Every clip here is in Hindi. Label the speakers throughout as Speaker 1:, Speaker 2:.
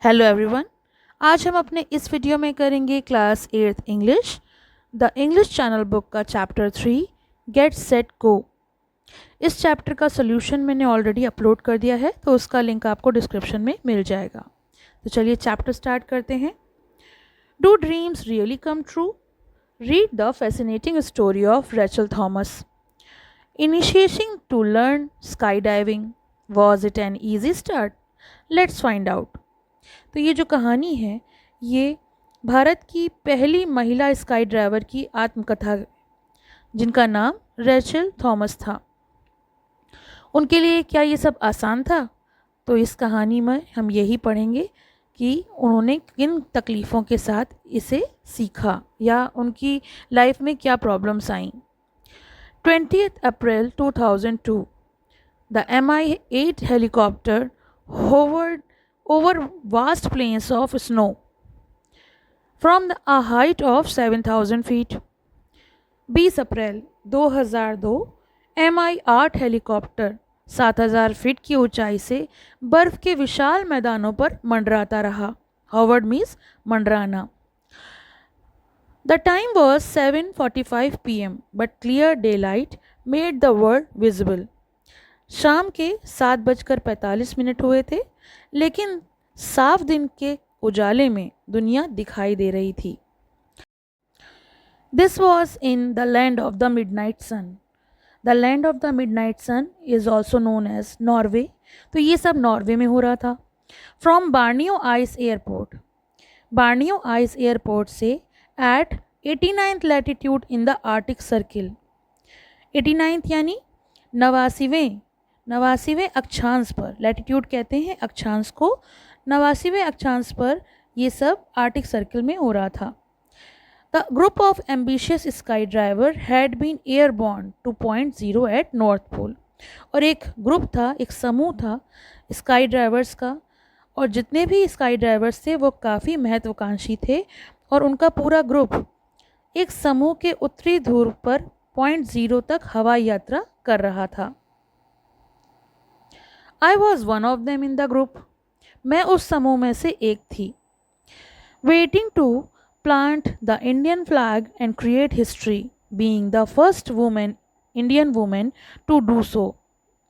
Speaker 1: Hello everyone. आज हम अपने इस वीडियो में करेंगे class 8th English the English channel book का चैप्टर 3 गेट सेट गो। इस चैप्टर का सोल्यूशन मैंने ऑलरेडी अपलोड कर दिया है, तो उसका लिंक आपको डिस्क्रिप्शन में मिल जाएगा। तो चलिए चैप्टर स्टार्ट करते हैं। Do dreams really come true? Read the fascinating story of Rachel Thomas. Initiating to learn sky diving, was it an easy start? Let's find out. तो ये जो कहानी है ये भारत की पहली महिला स्काई ड्राइवर की आत्मकथा है, जिनका नाम रेचल थॉमस था। उनके लिए क्या ये सब आसान था? तो इस कहानी में हम यही पढ़ेंगे कि उन्होंने किन तकलीफ़ों के साथ इसे सीखा या उनकी लाइफ में क्या problems I. 20th April 2002 the Mi-8 helicopter hovered over vast plains of snow from a height of 7,000 feet. 20 April 2002 Mi-8 helicopter 7,000 feet की ऊंचाई से बर्फ के विशाल मैदानों पर मंडराता रहा। होवर्ड मीन्स मंडराना। The time was 7:45 p.m. but clear daylight made the world visible. शाम के 7:45 हुए थे, लेकिन साफ दिन के उजाले में दुनिया दिखाई दे रही थी। This was in the land of the midnight sun. The land of the midnight sun is also known as Norway. तो ये सब नॉर्वे में हो रहा था। From Borneo Ice Airport. Borneo Ice Airport से at 89th latitude in the Arctic Circle. 89th यानी नवासीवें अक्षांश पर, लैटिट्यूड कहते हैं अक्षांश को, 89वें अक्षांश पर ये सब आर्टिक सर्किल में हो रहा था। The group of ambitious sky driver had been airborne to point zero at North Pole. और एक ग्रुप था, एक समूह था स्काई ड्राइवर्स का, और जितने भी स्काई ड्राइवर्स थे वो काफ़ी महत्वाकांक्षी थे, और उनका पूरा ग्रुप एक समूह के उत्तरी ध्रुव पर पॉइंट जीरो तक हवाई यात्रा कर रहा था। I was one of them in the group. मैं उस समूह में से एक थी। Waiting to plant the Indian flag and create history, being the first Indian woman to do so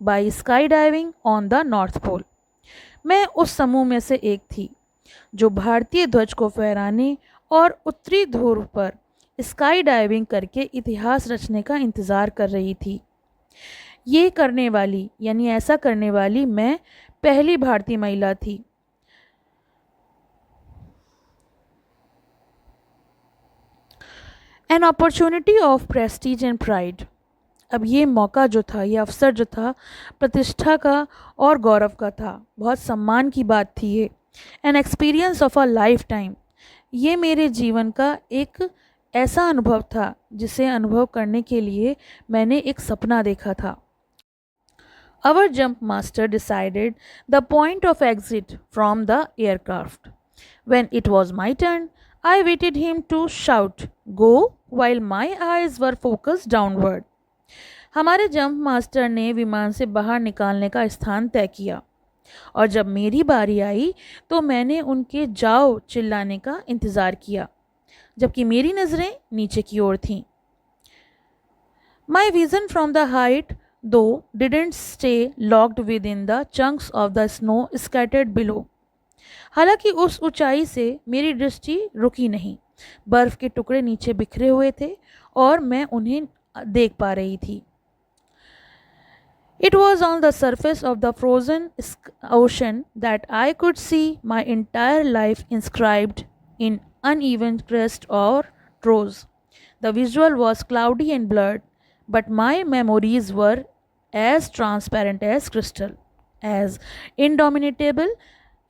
Speaker 1: by skydiving on the North Pole. मैं उस समूह में से एक थी जो भारतीय ध्वज को फहराने और उत्तरी ध्रुव पर स्काई डाइविंग करके इतिहास रचने का इंतज़ार कर रही थी। ये करने वाली यानी ऐसा करने वाली मैं पहली भारतीय महिला थी। An opportunity of Prestige and pride. अब ये मौका जो था, ये अवसर जो था, प्रतिष्ठा का और गौरव का था। बहुत सम्मान की बात थी ये। An experience of a life time. ये मेरे जीवन का एक ऐसा अनुभव था जिसे अनुभव करने के लिए मैंने एक सपना देखा था। Our jump master decided the point of exit from the aircraft. When it was my turn, I waited him to shout, "Go!" while my eyes were focused downward. हमारे जंप मास्टर ने विमान से बाहर निकालने का स्थान तय किया, और जब मेरी बारी आई तो मैंने उनके जाओ चिल्लाने का इंतज़ार किया, जबकि मेरी नज़रें नीचे की ओर थीं। My vision from the height though didn't stay locked within the chunks of the snow scattered below. हालांकि उस ऊंचाई से मेरी दृष्टि रुकी नहीं। बर्फ के टुकड़े नीचे बिखरे हुए थे और मैं उन्हें देख पा रही थी। It was on the surface of the frozen ocean that I could see my entire life inscribed in uneven crest or throes. The visual was cloudy and blurred, but my memories were as transparent as crystal, as indomitable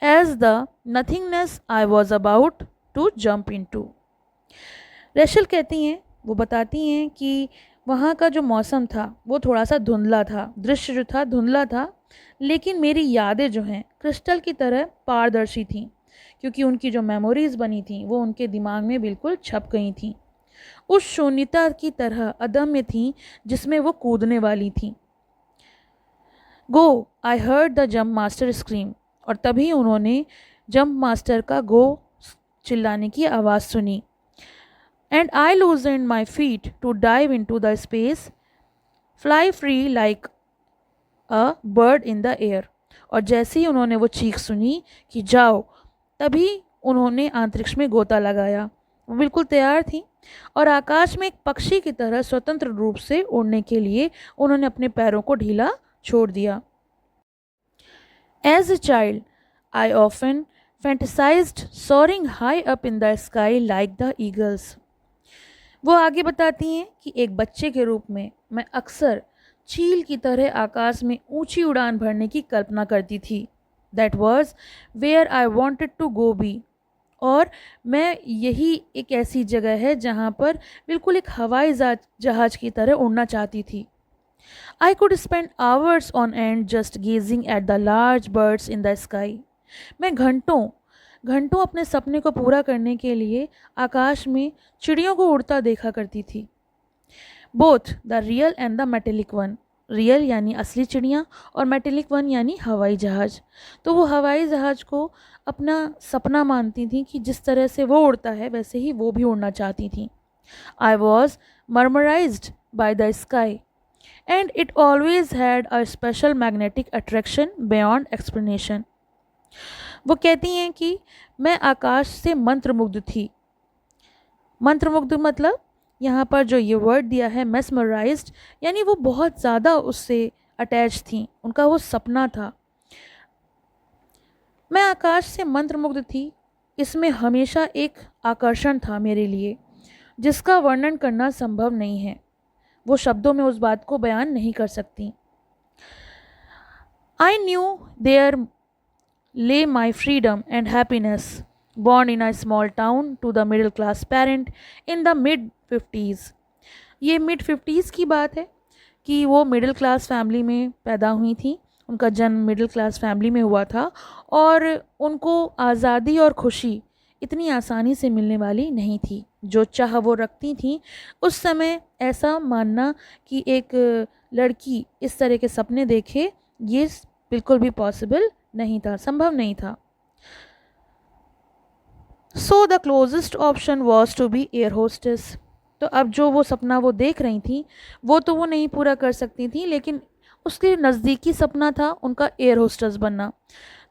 Speaker 1: as the nothingness I was about to jump into. Rachel कहती हैं, वो बताती हैं कि वहाँ का जो मौसम था वो थोड़ा सा धुंधला था, दृश्य जो था धुंधला था, लेकिन मेरी यादें जो हैं क्रिस्टल की तरह पारदर्शी थीं, क्योंकि उनकी जो मेमोरीज़ बनी थीं वो उनके दिमाग में बिल्कुल छप गई थीं। उस शून्यता की तरह अदम्य थी जिसमें वो कूदने वाली थी। Go! I heard the jump master scream. और तभी उन्होंने जंप मास्टर का गो चिल्लाने की आवाज़ सुनी। And I loosen my feet to dive into the space, fly free like a bird in the air. और जैसे ही उन्होंने वो चीख सुनी कि जाओ, तभी उन्होंने अंतरिक्ष में गोता लगाया। वो बिल्कुल तैयार थी और आकाश में एक पक्षी की तरह स्वतंत्र रूप से उड़ने के लिए उन्होंने अपने पैरों को ढीला छोड़ दिया। As a child I often fantasized soaring high up in the sky like the eagles। वो आगे बताती हैं कि एक बच्चे के रूप में मैं अक्सर चील की तरह आकाश में ऊंची उड़ान भरने की कल्पना करती थी। That was where I wanted to go be। और मैं यही एक ऐसी जगह है जहाँ पर बिल्कुल एक हवाई जहाज की तरह उड़ना चाहती थी। I could spend hours on end just gazing at the large birds in the sky। मैं घंटों घंटों अपने सपने को पूरा करने के लिए आकाश में चिड़ियों को उड़ता देखा करती थी। Both the real and the metallic one. Real यानी असली चिड़िया और मेटेलिक वन यानी हवाई जहाज़। तो वो हवाई जहाज़ को अपना सपना मानती थी कि जिस तरह से वो उड़ता है वैसे ही वो भी उड़ना चाहती थी। I was mesmerised by the sky and it always had a special magnetic attraction beyond explanation. वो कहती हैं कि मैं आकाश से मंत्रमुग्ध थी। मंत्रमुग्ध मतलब यहाँ पर जो ये वर्ड दिया है मेस्मराइज्ड, यानी वो बहुत ज़्यादा उससे अटैच थी, उनका वो सपना था। मैं आकाश से मंत्रमुग्ध थी, इसमें हमेशा एक आकर्षण था मेरे लिए जिसका वर्णन करना संभव नहीं है। वो शब्दों में उस बात को बयान नहीं कर सकती। I knew there lay my freedom and happiness, born in a small town to the middle class parent in the mid 50s। ये मिड 50s की बात है कि वो मिडिल क्लास फैमिली में पैदा हुई थी। उनका जन्म मिडिल क्लास फैमिली में हुआ था और उनको आज़ादी और खुशी इतनी आसानी से मिलने वाली नहीं थी। जो चाह वो रखती थी। उस समय ऐसा मानना कि एक लड़की इस तरह के सपने देखे, ये बिल्कुल भी पॉसिबल नहीं था, संभव नहीं था। So the closest option was to be air hostess. तो अब जो वो सपना वो देख रही थी वो तो वो नहीं पूरा कर सकती थी, लेकिन उसके नज़दीकी सपना था उनका एयर होस्टेस बनना।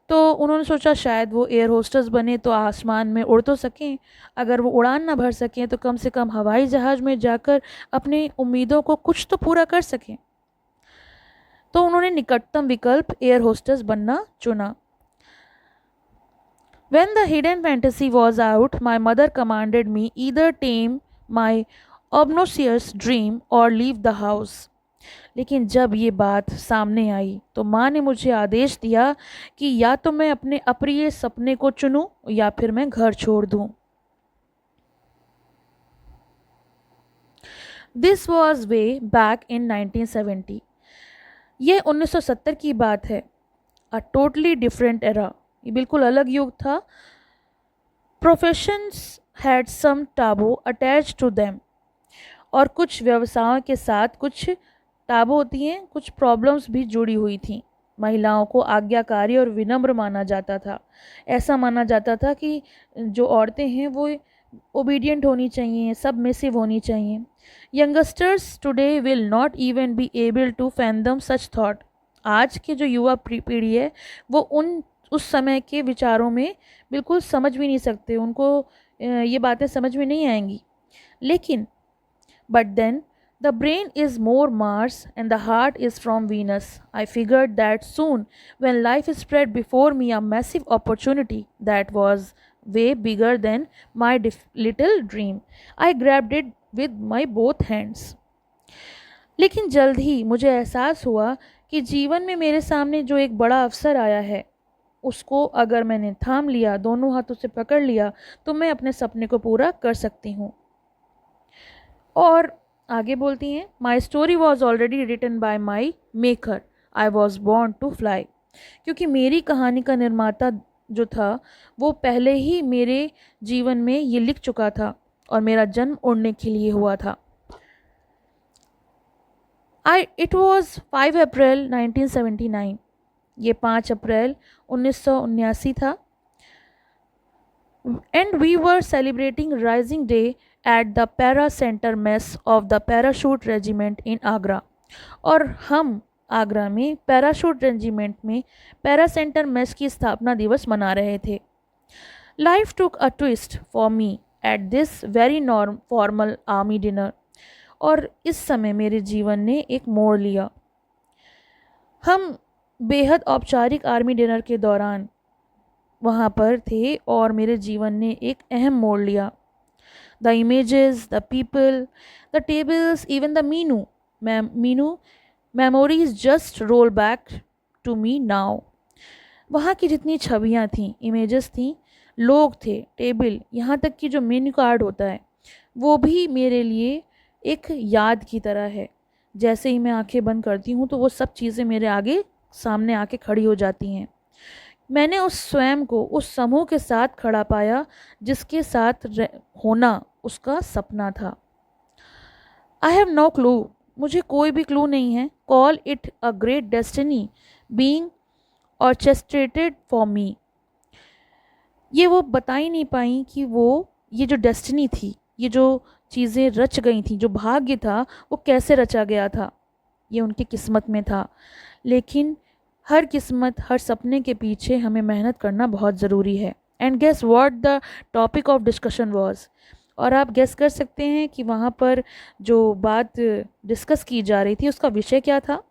Speaker 1: तो उन्होंने सोचा शायद वो एयर होस्टेस बने तो आसमान में उड़ तो सकें, अगर वो उड़ान ना भर सकें तो कम से कम हवाई जहाज़ में जाकर अपनी उम्मीदों को कुछ तो पूरा कर सकें। तो उन्होंने निकटतम विकल्प एयर होस्टेस बनना चुना। When the hidden fantasy was out, my mother commanded me either tame my obnoxious dream or leave the house। लेकिन जब ये बात सामने आई तो माँ ने मुझे आदेश दिया कि या तो मैं अपने अप्रिय सपने को चुनूं या फिर मैं घर छोड़ दूं। This was way back in 1970। ये 1970 की बात है। A totally different era। ये बिल्कुल अलग युग था। Professions had some taboo attach to them. और कुछ व्यवसायों के साथ कुछ टाबू होती हैं, कुछ प्रॉब्लम्स भी जुड़ी हुई थी। महिलाओं को आज्ञाकारी और विनम्र माना जाता था। ऐसा माना जाता था कि जो औरतें हैं वो ओबीडियंट होनी चाहिए, सबमिसिव होनी चाहिए। Youngsters today will not even be able to fathom such thought. आज के जो युवा पीढ़ी है वो उस समय के विचारों में बिल्कुल समझ भी नहीं सकते, उनको ये बातें समझ में नहीं आएंगी। लेकिन but then the brain is more Mars and the heart is from Venus. I figured that soon when life spread before me a massive opportunity that was way bigger than my little dream. I grabbed it with my both hands. लेकिन जल्द ही मुझे एहसास हुआ कि जीवन में मेरे सामने जो एक बड़ा अवसर आया है उसको अगर मैंने थाम लिया, दोनों हाथों से पकड़ लिया, तो मैं अपने सपने को पूरा कर सकती हूँ। और आगे बोलती हैं, my story was already written by my maker, I was born to fly. क्योंकि मेरी कहानी का निर्माता जो था वो पहले ही मेरे जीवन में ये लिख चुका था और मेरा जन्म उड़ने के लिए हुआ था। इट वॉज 5 अप्रैल 1979। ये 5 अप्रैल 1979 था। and we were celebrating Rising Day at the Para Center Mess of the Parachute Regiment in Agra. और हम आगरा में पैराशूट रेजिमेंट में पैरा सेंटर मेस की स्थापना दिवस मना रहे थे. Life took a twist for me at this very norm formal army dinner. और इस समय मेरे जीवन ने एक मोड़ लिया. हम बेहद औपचारिक आर्मी डिनर के दौरान वहाँ पर थे और मेरे जीवन ने एक अहम मोड़ लिया. The images, the people, the tables, even the menu memories just roll back to me now. वहाँ की जितनी छवियाँ थीं, इमेजेस थीं, लोग थे, टेबल, यहाँ तक कि जो मेन्यू कार्ड होता है वो भी मेरे लिए एक याद की तरह है. जैसे ही मैं आंखें बंद करती हूँ तो वो सब चीज़ें मेरे आगे सामने आके खड़ी हो जाती हैं. मैंने उस स्वयं को उस समूह के साथ खड़ा पाया जिसके साथ होना उसका सपना था. I have no clue. मुझे कोई भी क्लू नहीं है. Call it a great destiny being orchestrated for me. ये वो बता ही नहीं पाई कि ये जो डेस्टिनी थी, ये जो चीज़ें रच गई थी, जो भाग्य था वो कैसे रचा गया था. ये उनकी किस्मत में था. लेकिन हर किस्मत, हर सपने के पीछे हमें मेहनत करना बहुत ज़रूरी है. And guess what the topic of discussion was. और आप गेस कर सकते हैं कि वहाँ पर जो बात डिस्कस की जा रही थी उसका विषय क्या था.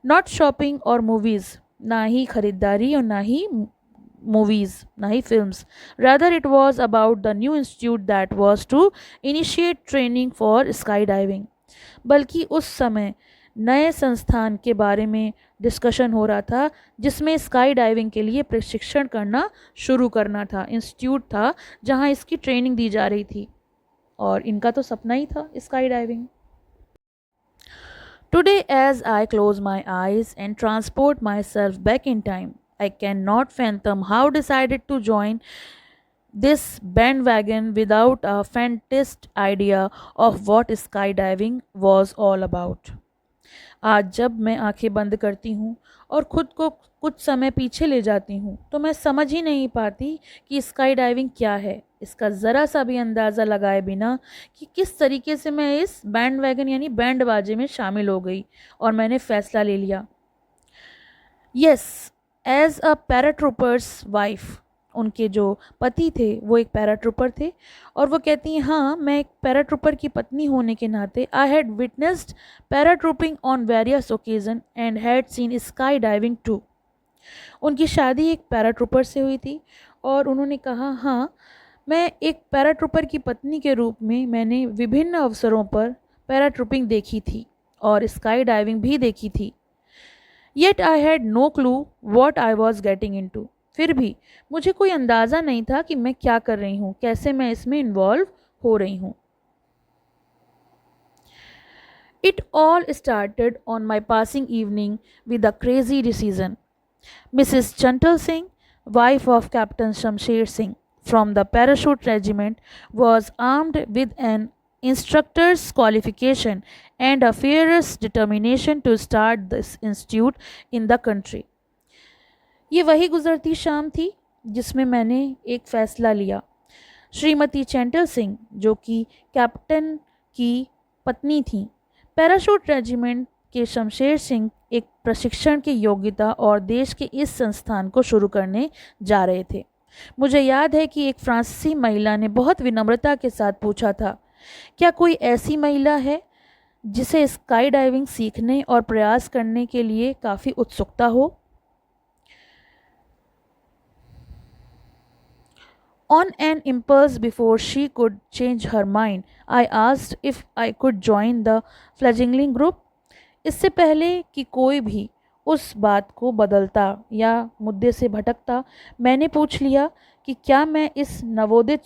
Speaker 1: नॉट शॉपिंग और मूवीज़. ना ही ख़रीदारी और ना ही मूवीज़, ना ही films. Rather it was about the new institute that was to initiate training for skydiving. बल्कि उस समय नए संस्थान के बारे में डिस्कशन हो रहा था जिसमें स्काई डाइविंग के लिए प्रशिक्षण करना शुरू करना था. इंस्टीट्यूट था जहां इसकी ट्रेनिंग दी जा रही थी और इनका तो सपना ही था sky diving. Today, as I close my eyes and transport myself back in time, I cannot fathom how decided to join this bandwagon without a faintest idea of what skydiving was all about. आज जब मैं आंखें बंद करती हूँ और ख़ुद को कुछ समय पीछे ले जाती हूँ तो मैं समझ ही नहीं पाती कि स्काई डाइविंग क्या है. इसका ज़रा सा भी अंदाज़ा लगाए बिना कि किस तरीके से मैं इस बैंड वैगन यानी बैंड बाजे में शामिल हो गई और मैंने फ़ैसला ले लिया. Yes, as a paratrooper's wife. उनके जो पति थे वो एक पैराट्रूपर थे और वो कहती हैं हाँ, मैं एक पैराट्रूपर की पत्नी होने के नाते I had witnessed paratrooping on various occasion and had seen sky diving too. उनकी शादी एक पैराट्रूपर से हुई थी और उन्होंने कहा हाँ, मैं एक पैराट्रूपर की पत्नी के रूप में मैंने विभिन्न अवसरों पर पैराट्रूपिंग देखी थी और स्काई डाइविंग भी देखी थी. Yet I had no clue what I was getting into. फिर भी मुझे कोई अंदाज़ा नहीं था कि मैं क्या कर रही हूँ, कैसे मैं इसमें इन्वॉल्व हो रही हूँ. It all started on my passing evening with a crazy decision. Mrs. Chantal Singh, wife of Captain Shamsher Singh from the Parachute Regiment, was armed with an instructor's qualification and a fierce determination to start this institute in the country. ये वही गुजरती शाम थी जिसमें मैंने एक फ़ैसला लिया. श्रीमती चैंटल सिंह, जो कि कैप्टन की पत्नी थीं, पैराशूट रेजिमेंट के शमशेर सिंह एक प्रशिक्षण की योग्यता और देश के इस संस्थान को शुरू करने जा रहे थे. मुझे याद है कि एक फ्रांसीसी महिला ने बहुत विनम्रता के साथ पूछा था, क्या कोई ऐसी महिला है जिसे स्काई डाइविंग सीखने और प्रयास करने के लिए काफ़ी उत्सुकता हो. On an impulse before she could change her mind, I asked if I could join the fledgling group. इससे पहले कि कोई भी उस बात को बदलता या मुद्दे से भटकता, मैंने पूछ लिया कि क्या मैं इस नवोदित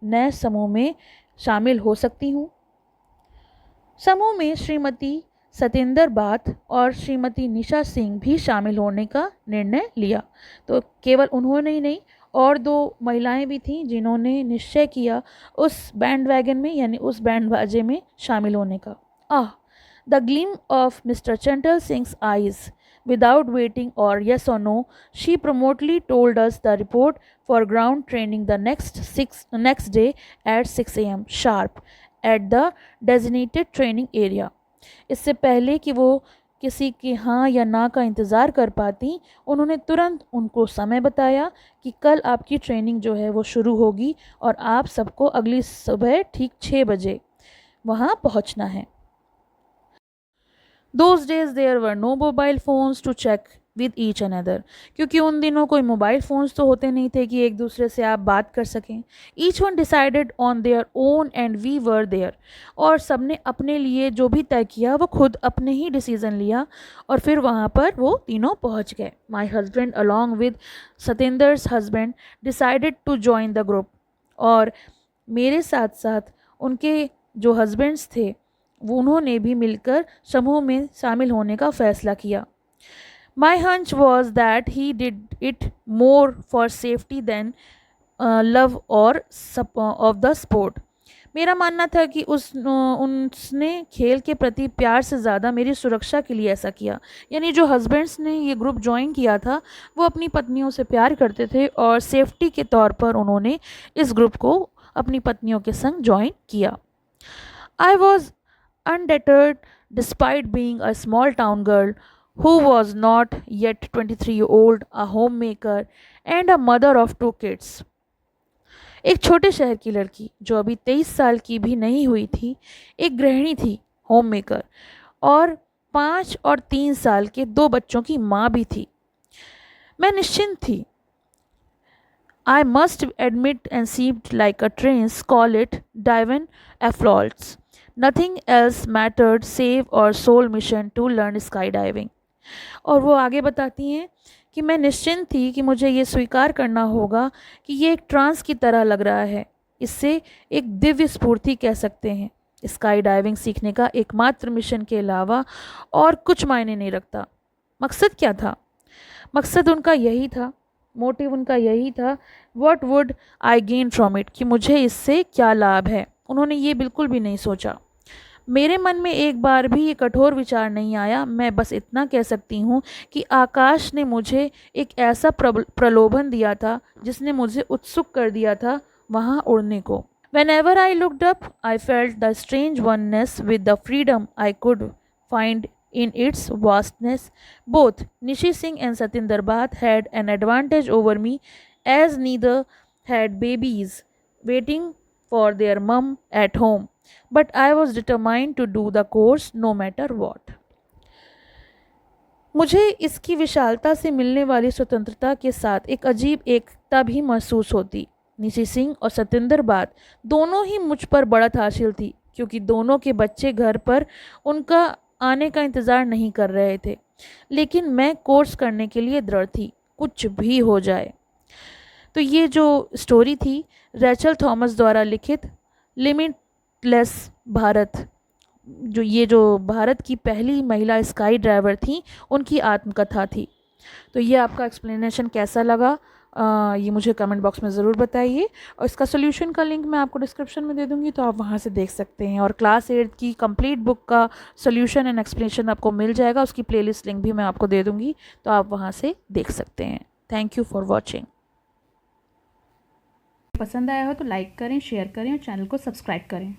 Speaker 1: नए समूह में शामिल हो सकती हूँ. समूह में श्रीमती सतेंद्र बाथ और श्रीमती निशा सिंह भी शामिल होने का निर्णय लिया. तो केवल उन्होंने ही नहीं, और 2 महिलाएं भी थीं जिन्होंने निश्चय किया उस बैंड वैगन में यानी उस बैंड बाजे में शामिल होने का. The gleam of mister Chantal Singh's eyes Without waiting or yes or no, she promptly told us the report for ground training the next day at 6 a.m. sharp at the designated training area. इससे पहले कि वो किसी के हाँ या ना का इंतज़ार कर पाती, उन्होंने तुरंत उनको समय बताया कि कल आपकी ट्रेनिंग जो है वो शुरू होगी और आप सबको अगली सुबह ठीक 6 बजे वहाँ पहुँचना है. Those days there were no mobile phones to check with each another, क्योंकि उन दिनों कोई मोबाइल फ़ोन्स तो होते नहीं थे कि एक दूसरे से आप बात कर सकें. Each one decided on their own and we were there, और सब ने अपने लिए जो भी तय किया वो खुद अपने ही डिसीज़न लिया और फिर वहाँ पर वो तीनों पहुँच गए. My husband along with Satendra's husband decided to join the group, और मेरे साथ साथ उनके जो हस्बैंड्स थे वो उन्होंने भी मिलकर समूह में शामिल होने का फ़ैसला किया. My hunch was that he did it more for safety than love और ऑफ द स्पोर्ट. मेरा मानना था कि उसने खेल के प्रति प्यार से ज़्यादा मेरी सुरक्षा के लिए ऐसा किया. यानी जो हस्बैंड्स ने ये ग्रुप ज्वाइन किया था वो अपनी पत्नियों से प्यार करते थे और सेफ्टी के तौर पर उन्होंने इस ग्रुप को अपनी पत्नियों के संग ज्वाइन किया. I was undeterred despite being a small town girl who was not yet 23-year-old, a homemaker and a mother of 2 kids. एक छोटे शहर की लड़की जो अभी 23 साल की भी नहीं हुई थी, एक गृहिणी थी, होम मेकर, और 5 और 3 साल के 2 बच्चों की माँ भी थी. मैं निश्चिंत थी. I must admit and seemed like a train's call it divine affluence. Nothing else mattered save our sole mission to learn skydiving. और वो आगे बताती हैं कि मैं निश्चिंत थी कि मुझे ये स्वीकार करना होगा कि ये एक ट्रांस की तरह लग रहा है. इससे एक दिव्य स्फूर्ति कह सकते हैं. स्काई डाइविंग सीखने का एकमात्र मिशन के अलावा और कुछ मायने नहीं रखता. मकसद क्या था? मकसद उनका यही था, मोटिव उनका यही था, what would I gain from it, कि मुझे इससे क्या लाभ है. उन्होंने ये बिल्कुल भी नहीं सोचा. मेरे मन में एक बार भी ये कठोर विचार नहीं आया. मैं बस इतना कह सकती हूँ कि आकाश ने मुझे एक ऐसा प्रलोभन दिया था जिसने मुझे उत्सुक कर दिया था वहाँ उड़ने को. Whenever I looked up, I felt the strange oneness with the freedom I could find in its vastness. Both Nishi Singh and Satinder Bath had an advantage over me, as neither had babies waiting for their mum at home. But I was determined to do the course no matter what. मुझे इसकी विशालता से मिलने वाली स्वतंत्रता के साथ एक अजीब एकता भी महसूस होती. निशी सिंह और सतिंदर बात दोनों ही मुझ पर बढ़त हासिल थी, क्योंकि दोनों के बच्चे घर पर उनका आने का इंतज़ार नहीं कर रहे थे. लेकिन मैं कोर्स करने के लिए दृढ़ थी, कुछ भी हो जाए. तो ये जो स्टोरी थी रेचल थॉमस द्वारा लिखित लिमिटलेस भारत, जो भारत की पहली महिला स्काई ड्राइवर थी, उनकी आत्मकथा थी. तो ये आपका एक्सप्लेनेशन कैसा लगा ये मुझे कमेंट बॉक्स में ज़रूर बताइए. और इसका सोल्यूशन का लिंक मैं आपको डिस्क्रिप्शन में दे दूँगी, तो आप वहाँ से देख सकते हैं. और क्लास 8 की कंप्लीट बुक का सोल्यूशन एंड एक्सप्लेनेशन आपको मिल जाएगा. उसकी प्लेलिस्ट लिंक भी मैं आपको दे दूँगी, तो आप वहाँ से देख सकते हैं. Thank you for watching.
Speaker 2: पसंद आया हो तो लाइक करें, शेयर करें और चैनल को सब्सक्राइब करें.